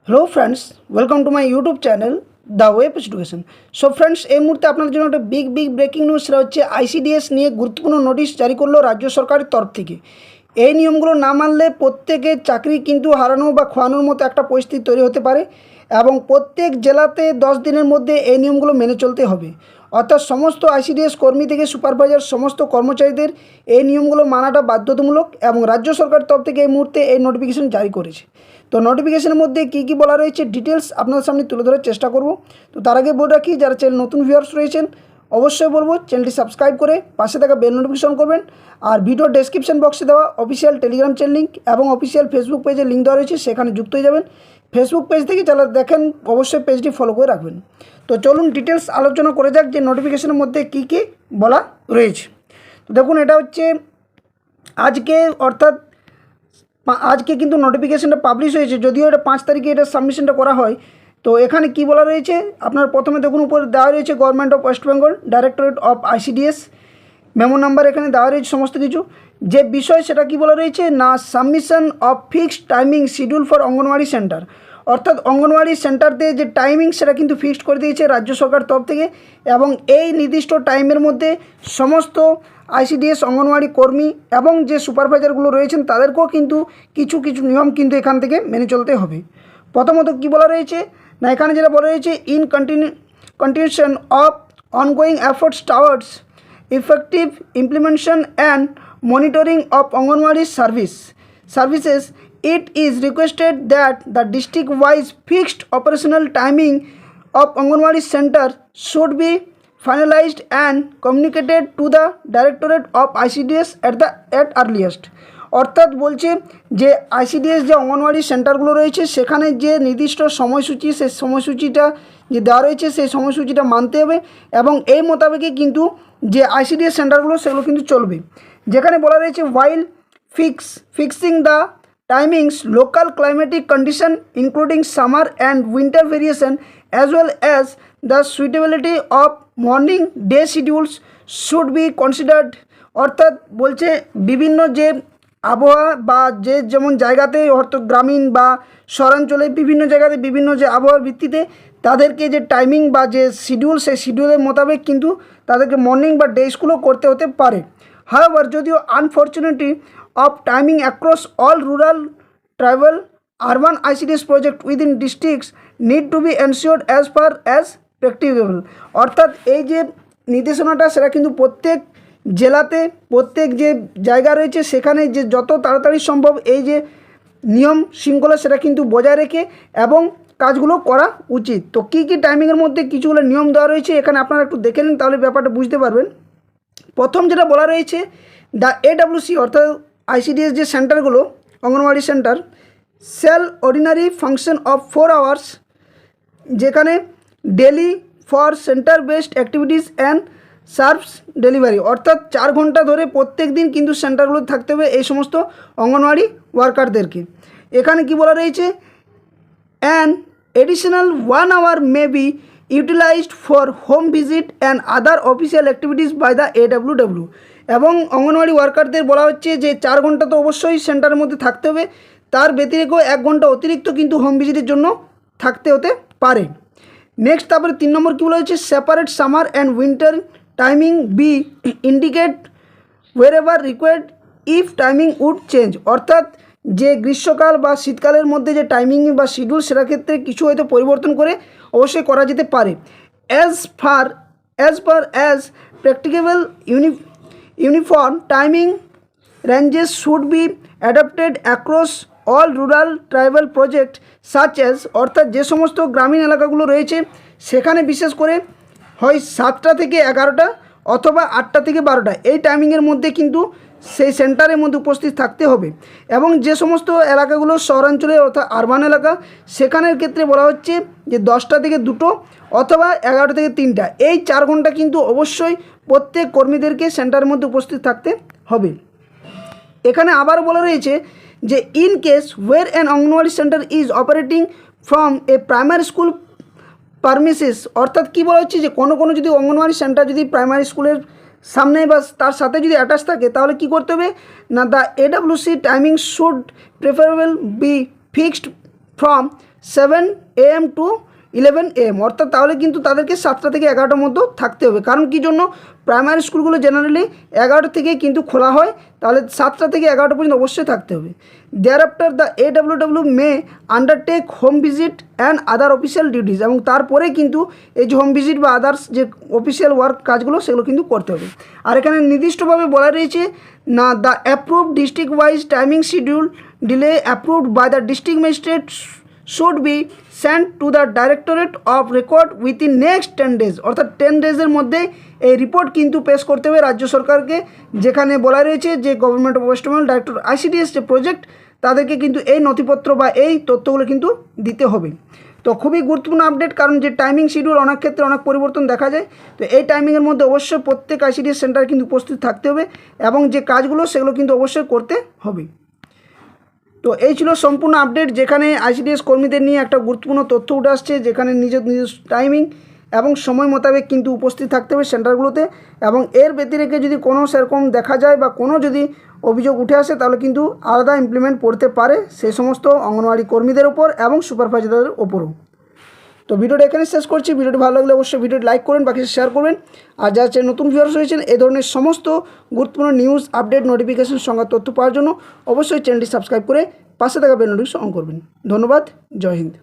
Hello friends, welcome to my YouTube channel the web education. So friends, এই মুহূর্তে আপনাদের জন্য একটা বিগ ব্রেকিং নিউজ। সেটা হচ্ছে আইসিডিএস নিয়ে গুরুত্বপূর্ণ নোটিশ জারি করলো রাজ্য সরকারের তরফ থেকে। এই নিয়মগুলো না মানলে প্রত্যেকের চাকরি কিন্তু হারানো বা খোয়ানোর মতো একটা পরিস্থিতি তৈরি হতে পারে এবং প্রত্যেক জেলাতে 10 দিনের মধ্যে এই নিয়মগুলো মেনে চলতে হবে। অর্থাৎ সমস্ত আইসিডিএস কর্মী থেকে সুপারভাইজার সমস্ত কর্মচারীদের এই নিয়মগুলো মানাটা বাধ্যতামূলক এবং রাজ্য সরকারের তরফ থেকে এই মুহূর্তে এই নোটিফিকেশন জারি করেছে। তো নোটিফিকেশনের মধ্যে কী বলা রয়েছে ডিটেলস আপনাদের সামনে তুলে ধরার চেষ্টা করব। তো তার আগে বলে রাখি, যারা চ্যানেল নতুন ভিউয়ার্স রয়েছেন অবশ্যই বলবো চ্যানেলটি সাবস্ক্রাইব করে পাশে থাকা বেল নোটিফিকেশন করবেন। আর ভিডিও ডেসক্রিপশন বক্সে দেওয়া অফিসিয়াল টেলিগ্রাম চ্যানেল লিঙ্ক এবং অফিসিয়াল ফেসবুক পেজের লিঙ্ক দেওয়া রয়েছে, সেখানে যুক্ত হয়ে যাবেন। ফেসবুক পেজ থেকে যারা দেখেন অবশ্যই পেজটি ফলো করে রাখবেন। তো চলুন ডিটেলস আলোচনা করে যাক যে নোটিফিকেশনের মধ্যে কী বলা রয়েছে। তো দেখুন, এটা হচ্ছে আজকে, অর্থাৎ আজকে কিন্তু নোটিফিকেশানটা পাবলিশ হয়েছে, যদিও এটা 5 তারিখে এটা সাবমিশনটা করা হয়। তো এখানে কি বলা রয়েছে আপনার প্রথমে দেখুন, উপরে দেওয়া রয়েছে government of West Bengal directorate of ICDS, memo number এখানে দেওয়া রয়েছে সমস্ত কিছু। যে বিষয় সেটা কি বলা রয়েছে না, submission of fixed timing schedule for anganwadi centre. অর্থাৎ অঙ্গনওয়াড়ি সেন্টারতে যে টাইমিং সেটা কিন্তু ফিক্সড করে দিয়েছে রাজ্য সরকার তরফ থেকে, এবং এই নির্দিষ্ট টাইমের মধ্যে সমস্ত আইসিডিএস অঙ্গনওয়াড়ি কর্মী এবং যে সুপারভাইজারগুলো রয়েছেন তাদেরকেও কিন্তু কিছু নিয়ম কিন্তু এখান থেকে মেনে চলতে হবে। প্রথমত কি বলা রয়েছে না, এখানে যেটা বলা রয়েছে in continuation of ongoing efforts towards effective implementation and monitoring of Anganwadi services, it is requested that the district-wise fixed operational timing of Anganwadi center should be finalized and communicated to the Directorate of ICDS at earliest. অর্থাৎ বলছে যে ICDS যে অঙ্গনওয়াড়ি সেন্টারগুলো রয়েছে সেখানে যে নির্দিষ্ট সময়সূচি, সেই সময়সূচিটা যে দেওয়া রয়েছে সেই সময়সূচিটা মানতে হবে এবং এই মোতাবেকই কিন্তু যে আইসিডিএস সেন্টারগুলো সেগুলো কিন্তু চলবে। যেখানে বলা রয়েছে while fixing the timings, local climatic condition including summer and winter variation as well as the suitability of morning day schedules should be considered. অর্থাৎ বলছে বিভিন্ন যে আবহাওয়া বা যে যেমন জায়গাতে অর্থাৎ গ্রামীণ বা শহরাঞ্চলে বিভিন্ন জায়গাতে বিভিন্ন যে আবহাওয়ার ভিত্তিতে তাদেরকে যে টাইমিং বা যে শিডিউল, সেই শিডিউলের মোতাবেক কিন্তু তাদেরকে মর্নিং বা ডে স্কুলও করতে হতে পারে। হাওয়েভার, যদিও unfortunately of timing across all rural tribal urban ICDS project within districts need to be ensured as far as practicable. অর্থাৎ এই যে নির্দেশনাটা সেটা কিন্তু প্রত্যেক জেলাতে প্রত্যেক যে জায়গা রয়েছে সেখানে যে যত তাড়াতাড়ি সম্ভব এই যে নিয়ম শৃঙ্খলা সেটা কিন্তু বজায় রেখে এবং কাজগুলো করা উচিত। তো কী টাইমিংয়ের মধ্যে কিছুগুলো নিয়ম দেওয়া রয়েছে এখানে আপনারা একটু দেখে নিন, তাহলে ব্যাপারটা বুঝতে পারবেন। প্রথম যেটা বলা রয়েছে দ্য এডব্লিউসি অর্থাৎ আইসিডিএস যে সেন্টারগুলো anganwadi centre shall ordinary function of 4 hours, যেখানে daily for centre based activities and serves delivery. অর্থাৎ 4 ঘন্টা ধরে প্রত্যেক দিন কিন্তু সেন্টারগুলো থাকতে হবে এই সমস্ত অঙ্গনওয়াড়ি ওয়ার্কারদেরকে। এখানে কি বলা রয়েছে an additional 1 hour may be utilized for home visit and other official activities by the AWW। এবং অঙ্গনওয়াড়ি ওয়ার্কারদের বলা হচ্ছে যে 4 ঘন্টা তো অবশ্যই সেন্টারের মধ্যে থাকতে হবে, তার ব্যতিরেক 1 ঘন্টা অতিরিক্ত কিন্তু হোম ভিজিটের জন্য থাকতে হতে পারে। নেক্সট তারপরে 3 নম্বর কী বলা হচ্ছে separate summer and winter timing be indicate wherever required if timing would change. অর্থাৎ যে গ্রীষ্মকাল বা শীতকালের মধ্যে যে টাইমিং বা শিডিউল সেটা ক্ষেত্রে কিছু হয়তো পরিবর্তন করে অবশ্যই করা যেতে পারে। As per as practicable uniform timing ranges should be adapted across all rural tribal project such as. অর্থাৎ যে সমস্ত গ্রামীণ এলাকাগুলো রয়েছে সেখানে বিশেষ করে হয় 7টা থেকে 11টা অথবা 8টা থেকে 12টা এই টাইমিংয়ের মধ্যে কিন্তু সেই সেন্টারের মধ্যে উপস্থিত থাকতে হবে। এবং যে সমস্ত এলাকাগুলো শহরাঞ্চলে অর্থাৎ আরবান এলাকা সেখানের ক্ষেত্রে বলা হচ্ছে যে 10টা থেকে 2টো অথবা 11টা থেকে 3টা এই 4 ঘন্টা কিন্তু অবশ্যই প্রত্যেক কর্মীদেরকে সেন্টারের মধ্যে উপস্থিত থাকতে হবে। এখানে আবার বলা রয়েছে যে in case where an anganwadi centre is operating from a primary school premises. অর্থাৎ কী বলা হচ্ছে যে কোনো যদি অঙ্গনওয়াড়ি সেন্টার যদি প্রাইমারি স্কুলের সামনে বা তার সাথে যদি অ্যাটাচ থাকে তাহলে কি করতে হবে না, the AWC timing should preferable be fixed from 7 AM to 11 AM, অর্থাৎ তাহলে কিন্তু তাদেরকে 7টা থেকে 11টার মধ্যে থাকতে হবে। কারণ কি জন্য, প্রাইমারি স্কুলগুলো জেনারেলি 11টা থেকেই কিন্তু খোলা হয়, তাহলে 7টা থেকে 11টা পর্যন্ত অবশ্যই থাকতে হবে। Thereafter the AWW may undertake home visit and other official duties, এবং তারপরে কিন্তু এই যে হোম ভিজিট বা আদার্স যে অফিসিয়াল ওয়ার্ক কাজগুলো সেগুলো কিন্তু করতে হবে। আর এখানে নির্দিষ্টভাবে বলা রয়েছে না, the approve district wise timing schedule duly approved by the district magistrate should be sent to the Directorate of Record within next 10 days, অর্থাৎ 10 ডেজের মধ্যে এই রিপোর্ট কিন্তু পেশ করতে হবে রাজ্য সরকারকে, যেখানে বলা রয়েছে যে government of West Bengal director ICDS যে প্রজেক্ট তাদেরকে কিন্তু এই নথিপত্র বা এই তথ্যগুলো কিন্তু দিতে হবে। তো খুবই গুরুত্বপূর্ণ আপডেট, কারণ যে টাইমিং শিডিউল অনেক ক্ষেত্রে অনেক পরিবর্তন দেখা যায়। তো এই টাইমিংয়ের মধ্যে অবশ্যই প্রত্যেক ICDS সেন্টারে কিন্তু উপস্থিত থাকতে হবে এবং যে কাজগুলো সেগুলো কিন্তু অবশ্যই করতে হবে। তো এই ছিল সম্পূর্ণ আপডেট, যেখানে ICDS কর্মীদের নিয়ে একটা গুরুত্বপূর্ণ তথ্য উঠে আসছে, যেখানে নিজ টাইমিং এবং সময় মোতাবেক কিন্তু উপস্থিত থাকতে হবে সেন্টারগুলোতে, এবং এর ব্যতিরেকে যদি কোনো সেরকম দেখা যায় বা কোনো যদি অভিযোগ উঠে আসে তাহলে কিন্তু আলাদা ইমপ্লিমেন্ট পড়তে পারে সেই সমস্ত অঙ্গনওয়াড়ি কর্মীদের ওপর এবং সুপারভাইজারদের ওপরও। তো ভিডিওটা এখানে শেষ করছি। ভিডিওটি ভালো লাগলে অবশ্যই ভিডিওটি লাইক করবেন, বাকি শেয়ার করবেন। আর যারা চ্যানেল নতুন ভিউয়ার্স হয়েছেন এই ধরনের সমস্ত গুরুত্বপূর্ণ নিউজ আপডেট নোটিফিকেশন সংবাদ তথ্য পাওয়ার জন্য অবশ্যই চ্যানেলটি সাবস্ক্রাইব করে পাশে থাকা বেল নোটিফিকেশন অন করবেন। ধন্যবাদ, জয় হিন্দ।